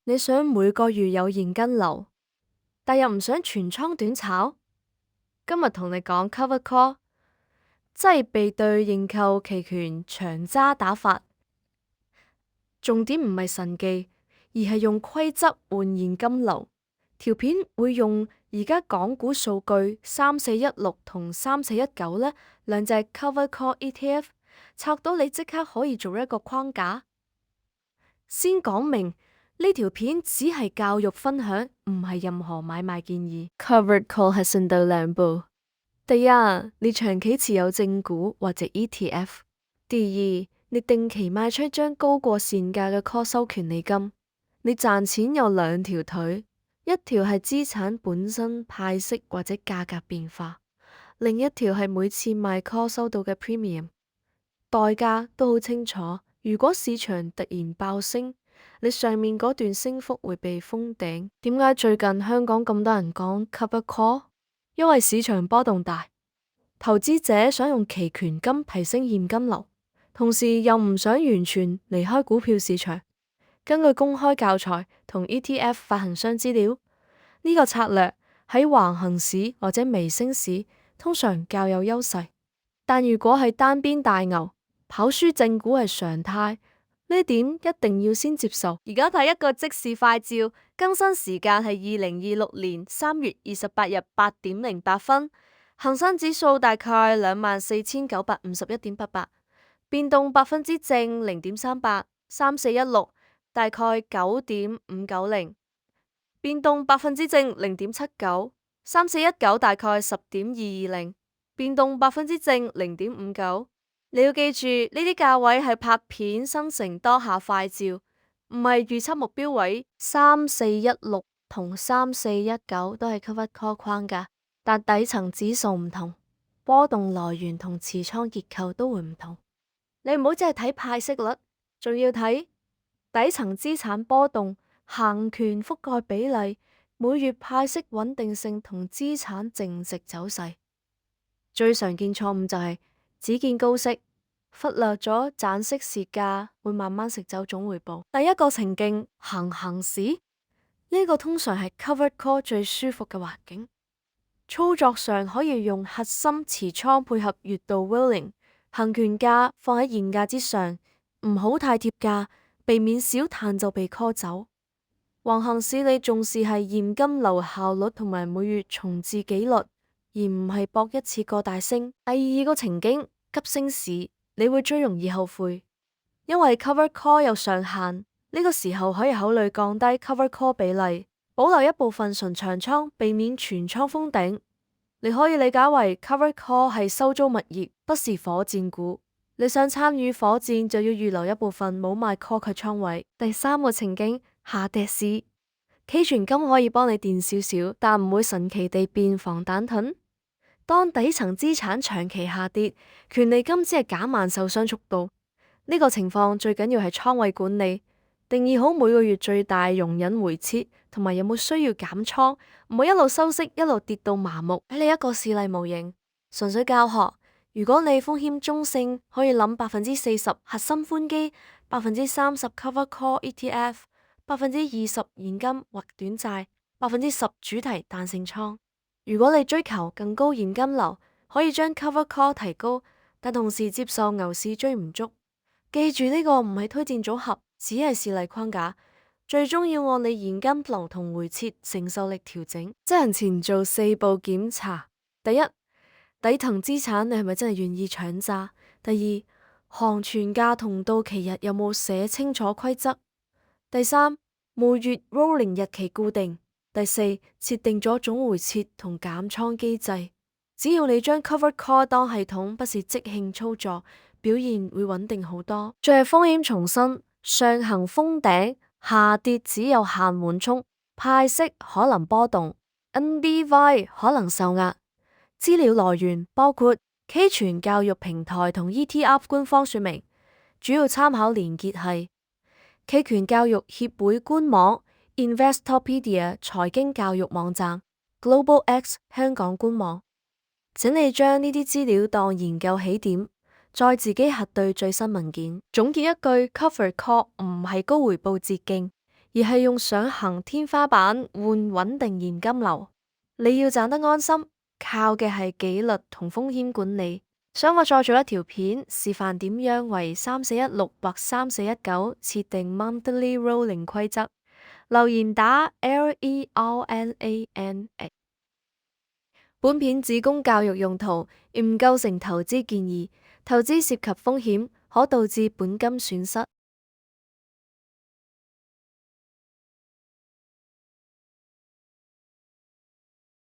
你想每個月有現金流，但又唔想全倉短炒？今日同你講 covered call，即係被對認購期權長揸打法。重點唔係神技，而係用規則換現金流。條片會用而家港股數據3416同3419呢兩隻 covered call ETF，拆到你即刻可以做一個框架。先講明呢條片只係教育分享，唔係任何買賣建議。Covered call 係順道兩步：第一，你長期持有正股或者 ETF；第二，你定期賣出將高過現價嘅 call 收權利金。你賺錢有兩條腿，一條係資產本身派息或者價格變化，另一條係每次賣 call 收到嘅 premium。代價都好清楚。如果市場突然爆升，你上面嗰段升幅會被封頂。點解最近香港咁多人講 covered call？因為市場波動大，投資者想用期權金提升現金流，同時又唔想完全離開股票市場。根據公開教材同 ETF 發行商資料，呢個策略喺橫行市或者微升市通常較有優勢。但如果係單邊大牛，跑輸正股係常態，呢點一定要先接受。而家睇一個即時快照，更新時間係2026年3月28日8:08，恒生指數大概24,951.88，變動正 0.38， 3416大概9.590，變動正 0.79， 3419大概10.220，變動正 0.59。你要記住，呢啲價位係拍片生成當下快照，唔係預測目標位。3416同3419都係 covered call 框架，但底層指數唔同，波動來源同持倉結構都會唔同。你唔好淨係睇派息率，仲要睇底層資產波動、行權覆蓋比例、每月派息穩定性同資產淨值走勢。最常見錯誤就係只見高息，忽略咗賺息蝕價會慢慢食走總回報。第一個情境，行市，呢個通常係 covered call 最舒服嘅環境。操作上可以用核心持倉配合月度 rolling， 行權價放喺現價之上，唔好太貼價，避免小彈就被 call 走。橫行市你重視係現金流效率同埋每月重置紀律，而唔係搏一次過大升。第二個情景，急升市，你會最容易後悔，因為 covered call 有上限。呢個時候可以考慮降低 covered call 比例，保留一部分純長倉，避免全倉封頂。你可以理解為 covered call 係收租物業，不是火箭股。你想參與火箭，就要預留一部分冇賣 call 嘅倉位。第三個情景，下跌市，期權金可以幫你墊少少，但唔會神奇地變防彈盾。當底層資產長期下跌，權利金只係減慢受傷速度。呢個情況最緊要係倉位管理，定義好每個月最大容忍回撤，同埋有冇需要減倉，唔好一路收息一路跌到麻木。俾你一個示例模型，純粹教學。如果你風險中性，可以諗40%核心寬基，30% covered call ETF，20%現金或短債，10%主題彈性倉。如果你追求更高現金流，可以將 covered call 提高，但同時接受牛市追唔足。記住呢個唔係推薦組合，只係示例框架，最終要按你現金流同回撤承受力調整。執行前做4步檢查：第一，底層資產你係咪真係願意搶揸？第二，行存價同到期日有冇寫清楚規則？第三，每月 rolling 日期固定。第四，設定咗總回撤同減倉機制。只要你將 covered call 當系統，不是即興操作，表現會穩定好多。最後風險重申：上行封頂，下跌只有限緩衝，派息可能波動，NBY 可能受壓。資料來源包括期權教育平台同 ETF 官方說明，主要參考連結係期權教育協會官網、Investopedia 財經教育網站、GlobalX 香港官網。請你將呢啲資料當研究起點，再自己核對最新文件。總結一句，covered call 唔係高回報捷徑，而係用上行天花板換穩定現金流。你要賺得安心，靠嘅係紀律同風險管理。想我再做一條片示範點樣為3416或3419設定 monthly rolling 規則？留言打 LERNAN。本片只供教育用途，唔構成投資建議。投資涉及風險，可導致本金損失。